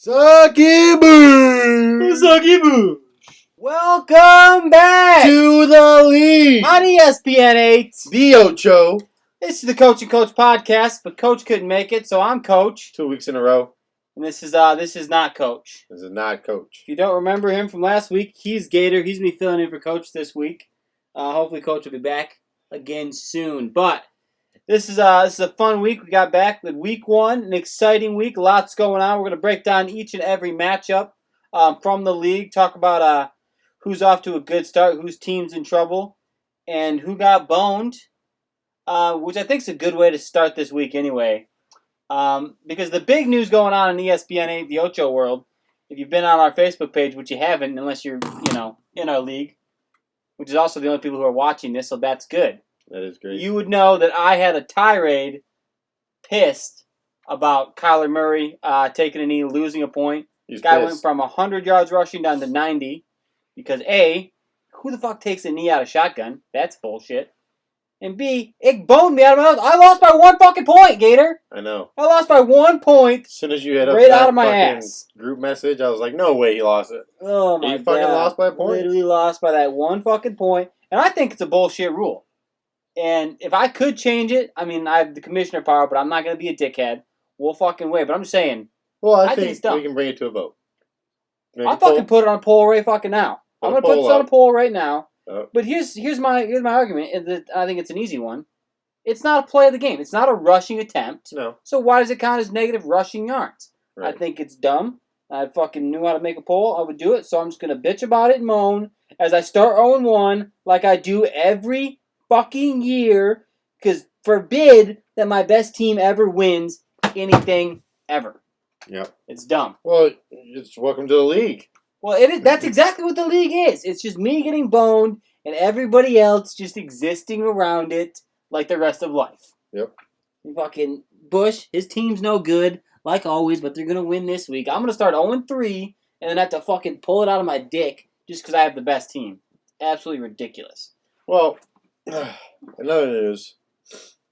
Sucky Boo! Sucky Boo! Welcome back To the league! on ESPN 8. The Ocho. This is the Coach and Coach podcast, but Coach couldn't make it, so I'm Coach. 2 weeks in a row. And this is not Coach. This is not Coach. If you don't remember him from last week, he's Gator. He's going to be filling in for Coach this week. Hopefully Coach will be back again soon. But this is a fun week. We got back with week 1, an exciting week. Lots going on. We're going to break down each and every matchup from the league. Talk about who's off to a good start, whose team's in trouble, and who got boned, which I think is a good way to start this week anyway. Because the big news going on in ESPN 8, the Ocho world, if you've been on our Facebook page, which you haven't unless you're, in our league, which is also the only people who are watching this, so that's good. That is great. You would know that I had a tirade pissed about Kyler Murray taking a knee, losing a point. He's Guy pissed. went from 100 yards rushing down to 90 because A, who the fuck takes a knee out of shotgun? That's bullshit. And B, it boned me out of my mouth. I lost by 1 fucking point, Gator. I know. I lost by 1 point. As soon as you hit up Right that out of my fucking ass. group message, I was like, no way he lost it. Oh my god. You fucking lost by a point? Literally lost by that 1 fucking point. And I think it's a bullshit rule. And if I could change it, I mean, I have the commissioner power, but I'm not going to be a dickhead. We'll fucking wait. But I'm just saying, Well, I think think it's dumb. we can bring it to a vote. I'll fucking put it on a poll right fucking now. I'm going to put this on a poll right now. Oh. But here's my argument. And I think it's an easy one. It's not a play of the game. It's not a rushing attempt. No. So why does it count as negative rushing yards? Right. I think it's dumb. I fucking knew how to make a poll. I would do it. So I'm just going to bitch about it and moan as I start 0-1 like I do every fucking year. Because forbid that my best team ever wins anything ever. Yep. It's dumb. Well, it's welcome to the league. Well, that's exactly what the league is. It's just me getting boned and everybody else just existing around it like the rest of life. Yep. And fucking Bush, his team's no good, like always, but they're going to win this week. I'm going to start 0-3 and then have to fucking pull it out of my dick just because I have the best team. Absolutely ridiculous. Well, another news.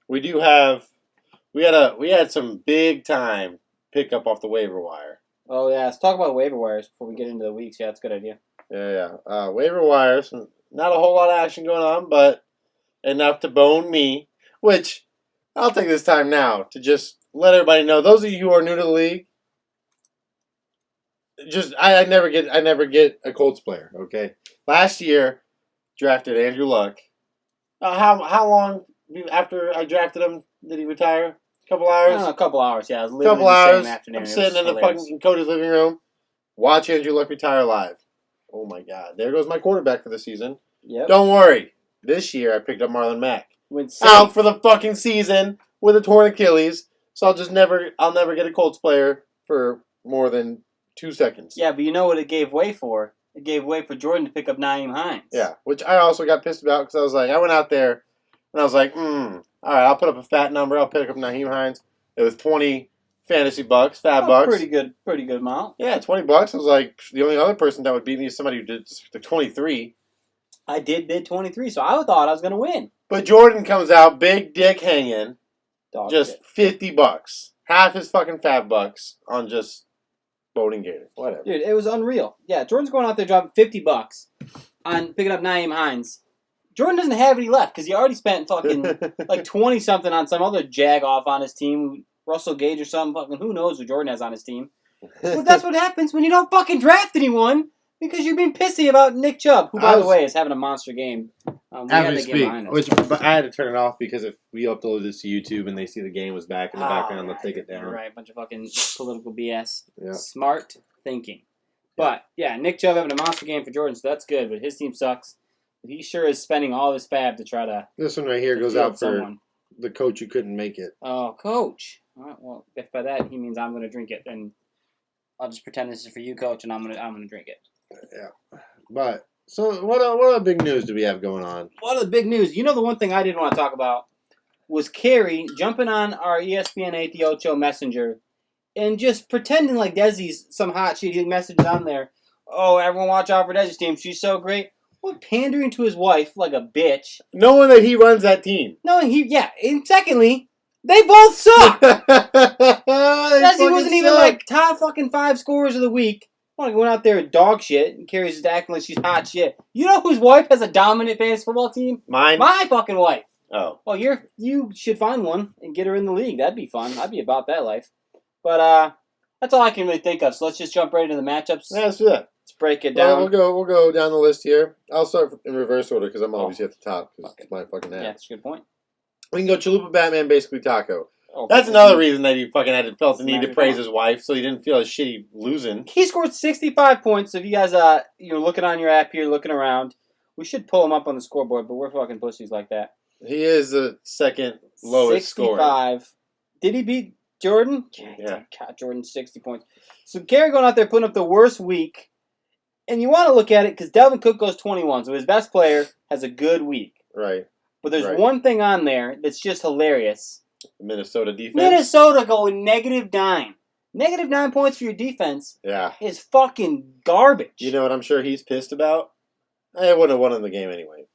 We had some big time pickup off the waiver wire. Oh, yeah. Let's talk about waiver wires before we get into the weeks. Yeah, that's a good idea. Yeah. Waiver wires. Not a whole lot of action going on, but enough to bone me. Which, I'll take this time now to just let everybody know. Those of you who are new to the league, I never get a Colts player, okay? Last year, drafted Andrew Luck. How long after I drafted him did he retire? A couple hours? A couple hours, yeah. It was A literally couple the hours. same afternoon. I'm It sitting was in the hilarious. fucking coach's living room. Watch Andrew Luck retire live. Oh my god. There goes my quarterback for the season. Yep. Don't worry. This year I picked up Marlon Mack. Went safe. Out for the fucking season with a torn Achilles. So I'll never get a Colts player for more than 2 seconds. Yeah, but you know what it gave way for? It gave way for Jordan to pick up Nyheim Hines. Yeah, which I also got pissed about because I went out there and I was like, all right, I'll put up a fat number. I'll pick up Nyheim Hines. It was 20 fantasy bucks, fat bucks. Pretty good amount. Yeah, $20. I was like, the only other person that would beat me is somebody who did the 23. I did bid 23, so I thought I was going to win. But Jordan comes out, big dick hanging, Dog just shit. $50. Half his fucking fat bucks on just boating Gator. Whatever. Dude, it was unreal. Yeah, Jordan's going out there dropping $50 on picking up Nyheim Hines. Jordan doesn't have any left because he already spent fucking like 20-something on some other jag-off on his team. Russell Gage or something. Fucking who knows who Jordan has on his team. But that's what happens when you don't fucking draft anyone because you're being pissy about Nick Chubb, who, by the way, is having a monster game. As we speak, but I had to turn it off because if we upload this to YouTube and they see the game was back in the background, they'll take it down. Right, bunch of fucking political BS. Yeah. Smart thinking. But, yeah, Nick Chubb having a monster game for Jordan, so that's good, but his team sucks. He sure is spending all his fab to try to... This one right here goes out for the coach who couldn't make it. Oh, coach. All right, well, if by that he means I'm going to drink it, then I'll just pretend this is for you, coach, and I'm gonna drink it. Yeah. But, so what other big news do we have going on? What other big news? You know the one thing I didn't want to talk about was Carrie jumping on our ESPN 8 The Ocho Messenger and just pretending like Desi's some hot shit. He messages on there, oh, everyone watch out for Desi's team. She's so great. Well, pandering to his wife like a bitch. Knowing that he runs that team. And secondly, They both suck. Desi Desi wasn't even like top fucking 5 scorers of the week. Went out there and dog shit and Carrie's acting like she's hot shit. You know whose wife has a dominant fantasy football team? Mine. My fucking wife. Oh. Well, you should find one and get her in the league. That'd be fun. I'd be about that life. But that's all I can really think of. So let's just jump right into the matchups. Yeah, let's do that. Let's break it down. Well, we'll go down the list here. I'll start in reverse order because I'm obviously at the top because it's my fucking ass. Yeah, that's a good point. We can go Chalupa, Batman, basically Taco. Okay. That's another reason that he fucking felt the need to praise his wife, so he didn't feel as shitty losing. He scored 65 points. So if you guys you're looking on your app here, looking around, we should pull him up on the scoreboard, but we're fucking pussies like that. He is the second lowest 65. scorer. Did he beat Jordan? Yeah. God, Jordan 60 points. So Gary going out there putting up the worst week, and you want to look at it because Delvin Cook goes 21, so his best player has a good week. Right. But there's one thing on there that's just hilarious. Minnesota defense. Minnesota going -9. -9 points for your defense. Yeah. Is fucking garbage. You know what I'm sure he's pissed about? I wouldn't have won in the game anyway.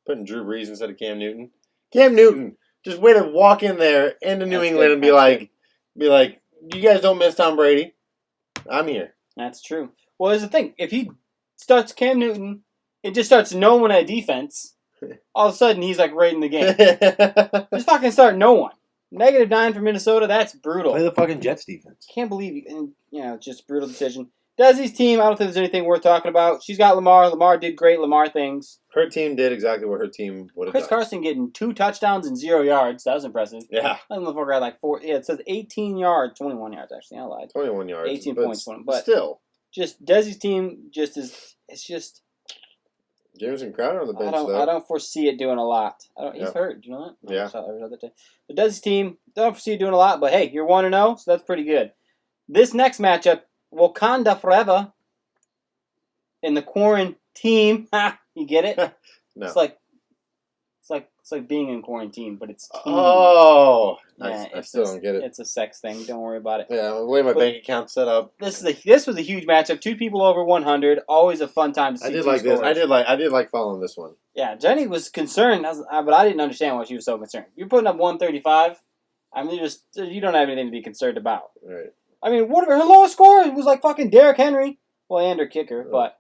Putting Drew Brees instead of Cam Newton. Cam Newton, just way to walk in there into New England and be like, you guys don't miss Tom Brady. I'm here. That's true. Well, here's the thing. If he starts Cam Newton and just starts no one at defense, all of a sudden he's like right in the game. Just fucking start no one. -9 for Minnesota. That's brutal. Play the fucking Jets defense. Can't believe just brutal decision. Desi's team, I don't think there's anything worth talking about. She's got Lamar. Lamar did great Lamar things. Her team did exactly what her team would have done. Chris Carson getting 2 touchdowns and 0 yards. That was impressive. Yeah. I motherfucker had like 4. Yeah, it says 18 yards, 21 yards actually. I lied. 21 yards. 18 points. But still, just Desi's team it's just. Jameson Crowder on the bench. I don't foresee it doing a lot. He's hurt. Do you know that? Yeah. The Desi's team don't foresee it doing a lot, but hey, you're 1-0, so that's pretty good. This next matchup, Wakanda Forever. In the quarantine, you get it? No. It's like being in quarantine, but it's team. Oh, yeah, I still don't get it. It's a sex thing. Don't worry about it. Yeah, the way my bank account's set up. This was a huge matchup. 2 people over 100. Always a fun time to see. I did like this. I did like following this one. Yeah, Jenny was concerned, but I didn't understand why she was so concerned. You're putting up 135. I mean, you don't have anything to be concerned about. Right. I mean, her lowest score was like fucking Derrick Henry. Well, and her kicker, but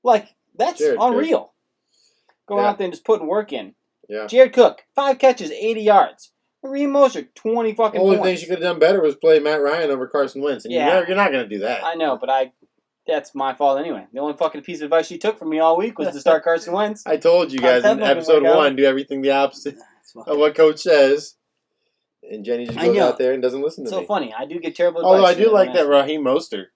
like that's Jared unreal. Cook. Going out there and just putting work in. Yeah. Jared Cook, 5 catches, 80 yards. Marie Moser, 20 fucking The only points. thing she could have done better was play Matt Ryan over Carson Wentz. And Yeah. you're not going to do that. I know, but that's my fault anyway. The only fucking piece of advice she took from me all week was to start Carson Wentz. I told you guys in episode 1, do everything the opposite of what Coach says. And Jenny just goes out there and doesn't listen to me. So funny. I do get terrible advice. Although I do like that Raheem Mostert.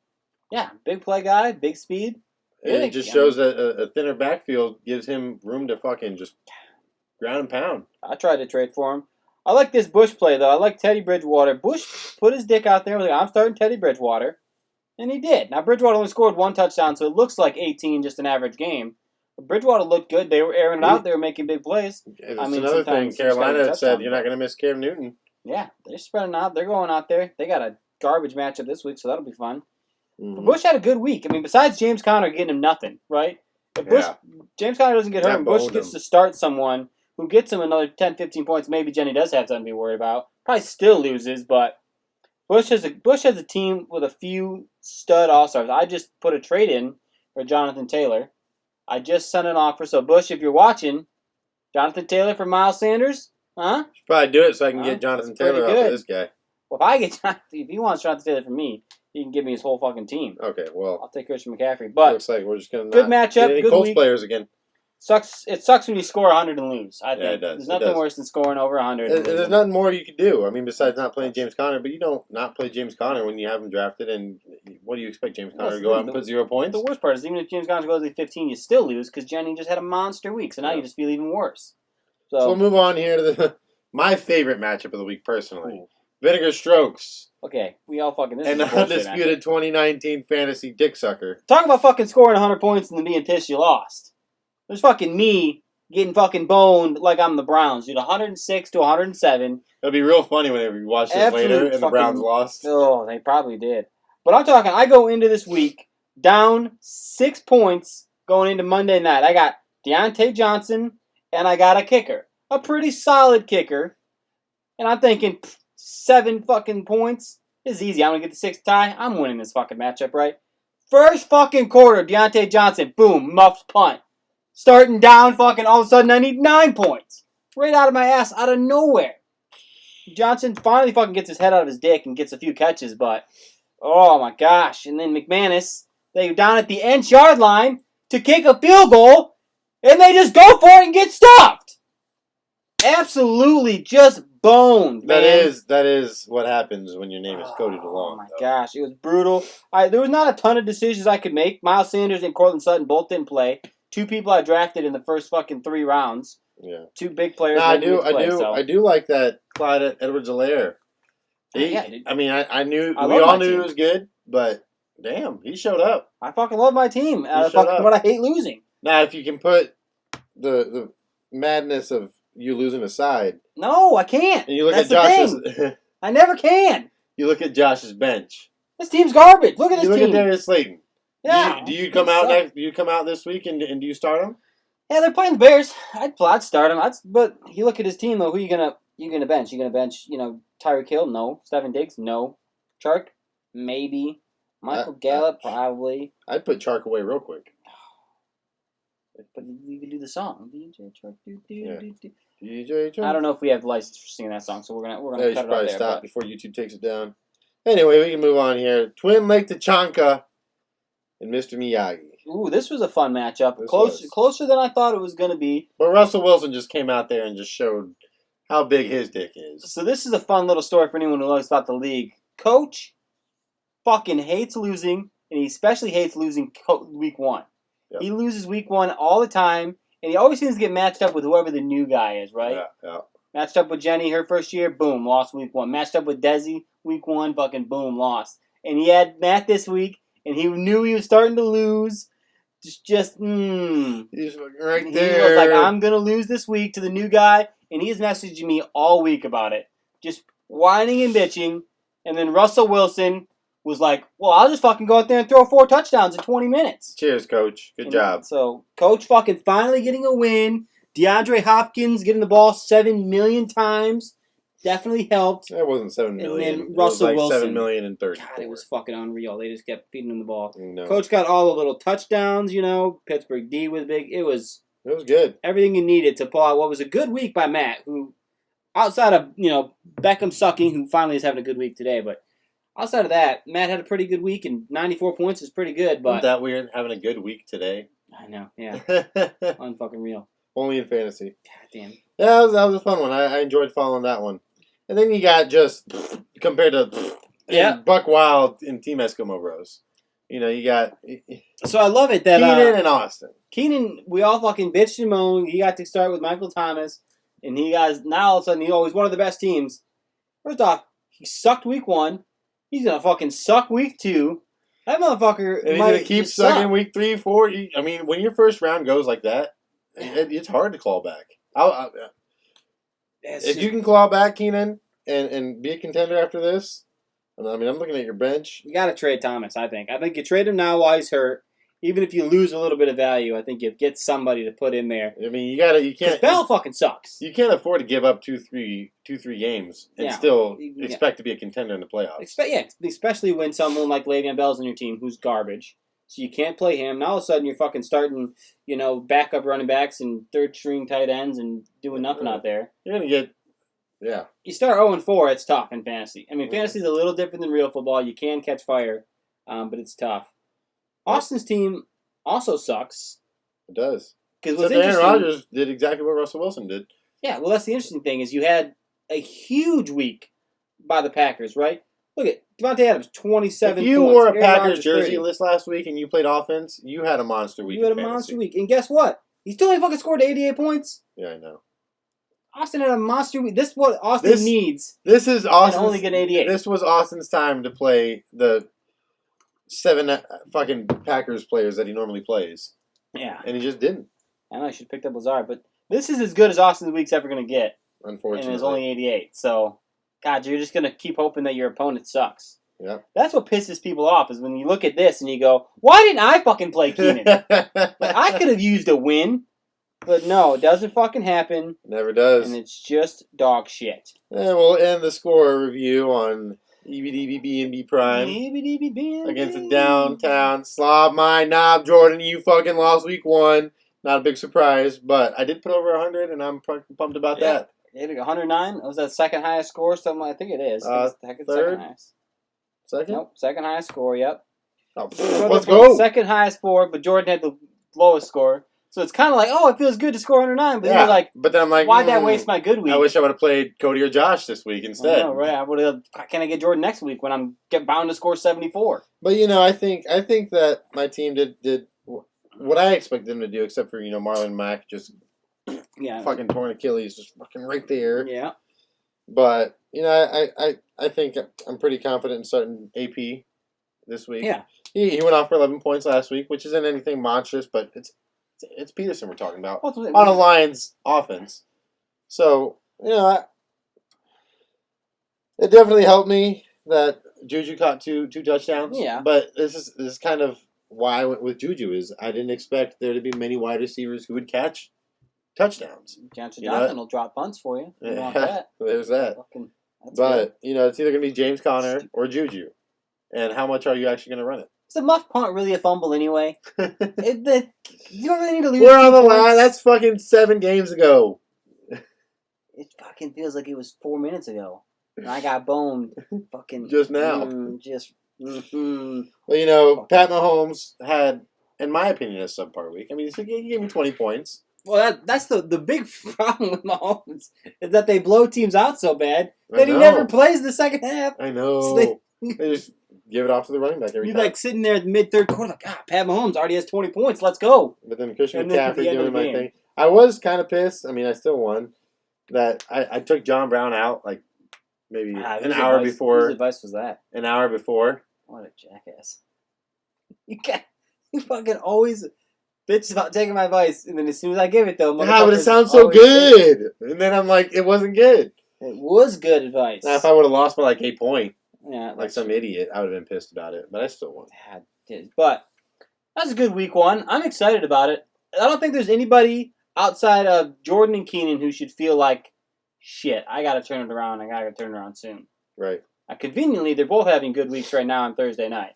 Yeah, big play guy, big speed. It just shows that a thinner backfield gives him room to fucking just ground and pound. I tried to trade for him. I like this Bush play, though. I like Teddy Bridgewater. Bush put his dick out there and was like, I'm starting Teddy Bridgewater. And he did. Now, Bridgewater only scored 1 touchdown, so it looks like 18, just an average game. But Bridgewater looked good. They were airing it out. They were making big plays. That's another thing. Carolina said you're not going to miss Cam Newton. Yeah, they're spreading out. They're going out there. They got a garbage matchup this week, so that'll be fun. Mm-hmm. Bush had a good week. I mean, besides James Conner getting him nothing, right? If James Conner doesn't get hurt, and Bush gets to start someone who gets him another 10, 15 points, maybe Jenny does have something to be worried about. Probably still loses, but Bush has a team with a few stud all-stars. I just put a trade in for Jonathan Taylor. I just sent an offer. So, Bush, if you're watching, Jonathan Taylor for Miles Sanders, huh? Should probably do it so I can get Jonathan Taylor off of this guy. Well, if he wants Jonathan Taylor from me, he can give me his whole fucking team. Okay, well. I'll take Christian McCaffrey. But looks like we're just going to good matchup, get any good Colts week. players again. It sucks when you score 100 and lose, I think. Yeah, it does. There's nothing worse than scoring over 100. There's nothing more you could do. I mean, besides not playing James Conner, but you don't not play James Conner when you have him drafted, and what do you expect James Conner to go out and put 0 points? The worst part is even if James Conner goes to 15, you still lose because Jenny just had a monster week, so now you just feel even worse. So we'll move on here to my favorite matchup of the week personally. Ooh. Vinegar Strokes. Okay, we all fucking... This and is the undisputed 2019 fantasy dick sucker. Talk about fucking scoring 100 points and then being pissed you lost. There's fucking me getting fucking boned like I'm the Browns, dude. 106 to 107. It'll be real funny whenever you watch this later and the Browns lost. Oh, they probably did. But I'm talking, I go into this week down 6 points going into Monday night. I got Deontay Johnson and I got a kicker. A pretty solid kicker. And I'm thinking, 7 fucking points. This is easy. I'm going to get the 6th tie. I'm winning this fucking matchup, right? First fucking quarter, Deontay Johnson, boom, muffed punt. Starting down, fucking all of a sudden I need 9 points. Right out of my ass, out of nowhere. Johnson finally fucking gets his head out of his dick and gets a few catches, but oh my gosh. And then McManus, they down at the inch-yard line to kick a field goal, and they just go for it and get stopped. Absolutely just boned, man. That is what happens when your name is Cody DeLong. Oh my gosh, it was brutal. There was not a ton of decisions I could make. Miles Sanders and Cortland Sutton both didn't play. 2 people I drafted in the first fucking 3 rounds. Yeah. 2 big players. No, I do like that Clyde Edwards-Helaire. I mean, I knew we all knew he was good, but damn, he showed up. I fucking love my team. But I hate losing. Now, if you can put the madness of you losing aside, no, I can't. And you look That's at Josh's. I never can. You look at Josh's bench. This team's garbage. Look at this team. You look at Darius Slayton. Yeah. Do you come out next? Do you come out this week and do you start him? Yeah, they're playing the Bears. I'd start him. But you look at his team though. Who you gonna bench? You gonna bench? Tyreek Hill? No. Stephen Diggs? No. Chark? Maybe. Michael Gallup? Probably. I'd put Chark away real quick. But you can do the song. DJ Chark. DJ Chark. I don't know if we have the license for singing that song, so we're gonna cut it out probably there. Stop before YouTube takes it down. Anyway, we can move on here. Twin Lake Tachanka and Mr. Miyagi. Ooh, this was a fun matchup. Closer than I thought it was going to be. But Russell Wilson just came out there and just showed how big his dick is. So this is a fun little story for anyone who knows about the league. Coach fucking hates losing, and he especially hates losing week 1. Yep. He loses week 1 all the time, and he always seems to get matched up with whoever the new guy is, right? Yeah. Matched up with Jenny her first year, boom, lost week 1. Matched up with Desi week 1, fucking boom, lost. And he had Matt this week, and he knew he was starting to lose. He's right there. He was like, I'm going to lose this week to the new guy, and he's messaging me all week about it. Just whining and bitching. And then Russell Wilson was like, well, I'll just fucking go out there and throw 4 touchdowns in 20 minutes. Cheers, Coach. Good job. So, Coach fucking finally getting a win. DeAndre Hopkins getting the ball 7 million times. Definitely helped. That wasn't 7 million. And then Russell Wilson. 7 million and 30. God, it was fucking unreal. They just kept feeding him the ball. No. Coach got all the little touchdowns, Pittsburgh D was big. It was good. Everything you needed to pull out what was a good week by Matt, who, outside of, Beckham sucking, who finally is having a good week today, but outside of that, Matt had a pretty good week, and 94 points is pretty good, but... Isn't that weird, having a good week today? I know, yeah. Unfucking real. Only in fantasy. God damn. Yeah, that was a fun one. I enjoyed following that one. And then you got just, compared to Buck Wild and Team Eskimo Bros. You got... So I love it that... Keenan and Austin. Keenan, we all fucking bitched and moaned. He got to start with Michael Thomas, and now all of a sudden, he's one of the best teams. First off, he sucked week 1. He's going to fucking suck week 2. That motherfucker and he's going to keep sucking week 3, 4. When your first round goes like that, it's hard to claw back. If you can claw back, Keenan, and be a contender after this, I'm looking at your bench. You got to trade Thomas, I think. I think you trade him now while he's hurt. Even if you lose a little bit of value, I think you get somebody to put in there. You can't. Because Bell fucking sucks. You can't afford to give up 2-3 games and still expect to be a contender in the playoffs. Especially when someone like Le'Veon Bell's on your team who's garbage. So you can't play him. Now all of a sudden you're fucking starting, backup running backs and third string tight ends and doing nothing out there. You're gonna get, You start 0-4, it's tough in fantasy. Fantasy's a little different than real football. You can catch fire, but it's tough. Austin's team also sucks. It does. Because Aaron Rodgers did exactly what Russell Wilson did. Yeah, well, that's the interesting thing is you had a huge week by the Packers, right? Look at Devontae Adams, 27 points. If you wore a Aaron Packers Rodgers, jersey 30. list last week and you played offense, you had a monster week. You had a monster week. And guess what? He still only fucking scored 88 points. Yeah, I know. Austin had a monster week. This is what Austin needs. This is Austin. Only get 88. This was Austin's time to play the 7 fucking Packers players that he normally plays. Yeah. And he just didn't. I know I should have picked up Lazard, but this is as good as Austin's week's ever going to get. Unfortunately. And it's only 88. So, God, you're just going to keep hoping that your opponent sucks. Yeah. That's what pisses people off is when you look at this and you go, why didn't I fucking play Keenan? I could have used a win. But no, it doesn't fucking happen. Never does. And it's just dog shit. And we'll end the score review on EBDBB Prime against the downtown slob my knob. Jordan, you fucking lost week 1. Not a big surprise, but I did put over 100, and I'm pumped about that. Yeah, 109. Was that second highest score? Something I think it is. Third? Second highest. Second? Nope, second highest score. Yep. Oh, let's go. Second highest score, but Jordan had the lowest score. So it's kind of like, oh, it feels good to score 109, but you're like, but then I'm like, why'd that waste my good week? I wish I would have played Cody or Josh this week instead. I know, right? I would have. Can I get Jordan next week when I'm bound to score 74? But I think that my team did what I expected them to do, except for Marlon Mack just fucking torn Achilles, just fucking right there. Yeah. But I think I'm pretty confident in starting AP this week. Yeah. He went off for 11 points last week, which isn't anything monstrous, but it's Peterson we're talking about on a Lions offense. So it definitely helped me that Juju caught two touchdowns. Yeah. But this is kind of why I went with Juju. Is I didn't expect there to be many wide receivers who would catch touchdowns. Jonathan will drop punts for you. You want that? There's that. But it's either gonna be James Conner or Juju, and how much are you actually gonna run it? Is a muff punt really a fumble anyway? You don't really need to lose. We're on the line. That's fucking 7 games ago. It fucking feels like it was 4 minutes ago. And I got boned fucking just now. Well, Pat Mahomes had, in my opinion, a subpar week. I mean, he gave me 20 points. Well, that's the big problem with Mahomes is that they blow teams out so bad that he never plays the second half. I know. So they just give it off to the running back every time. You're like sitting there at the mid-third quarter, like, Pat Mahomes already has 20 points. Let's go. But then Christian McCaffrey doing my thing. I was kind of pissed. I mean, I still won. That I took John Brown out like maybe an hour before. Whose advice was that? An hour before. What a jackass. You fucking always bitch about taking my advice, and then as soon as I give it, though, but it sounds so good. And then I'm like, it wasn't good. It was good advice. Now, if I would have lost by like 8 points, like some idiot, I would have been pissed about it. But I still won. But that's a good week 1. I'm excited about it. I don't think there's anybody outside of Jordan and Keenan who should feel like, shit, I got to turn it around. I got to turn it around soon. Right. Conveniently, they're both having good weeks right now on Thursday night.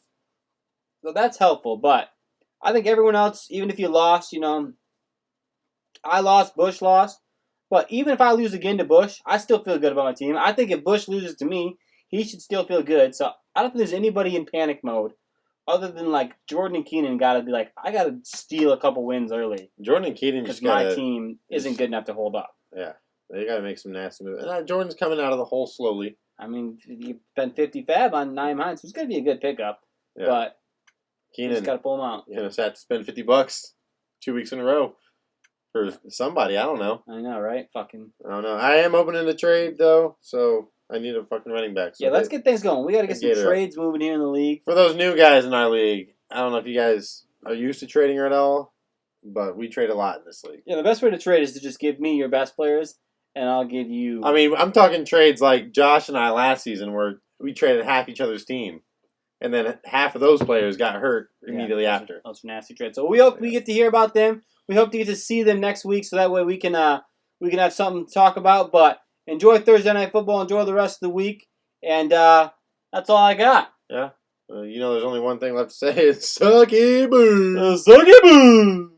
So that's helpful. But I think everyone else, even if you lost, I lost, Bush lost. But even if I lose again to Bush, I still feel good about my team. I think if Bush loses to me, he should still feel good. So I don't think there's anybody in panic mode other than like Jordan and Keenan got to be like, I got to steal a couple wins early. Jordan and Keenan because my team isn't good enough to hold up. Yeah, they got to make some nasty moves. And Jordan's coming out of the hole slowly. I mean, you spent 50 fab on Naeem Hines, so it's going to be a good pickup. Yeah. But Keenan just got to pull him out. You're going to have to spend $50 2 weeks in a row for somebody. I don't know. I know, right? I don't know. I am opening the trade, though, so I need a fucking running back. So let's get things going. We got to get some trades moving here in the league. For those new guys in our league, I don't know if you guys are used to trading at all, but we trade a lot in this league. Yeah, the best way to trade is to just give me your best players, and I'll give you... I mean, I'm talking trades like Josh and I last season where we traded half each other's team, and then half of those players got hurt immediately after. Those nasty trades. So we hope we get to hear about them. We hope to get to see them next week, so that way we can have something to talk about. But enjoy Thursday Night Football. Enjoy the rest of the week. And that's all I got. Yeah. There's only one thing left to say. It's sucky boo. Sucky boo.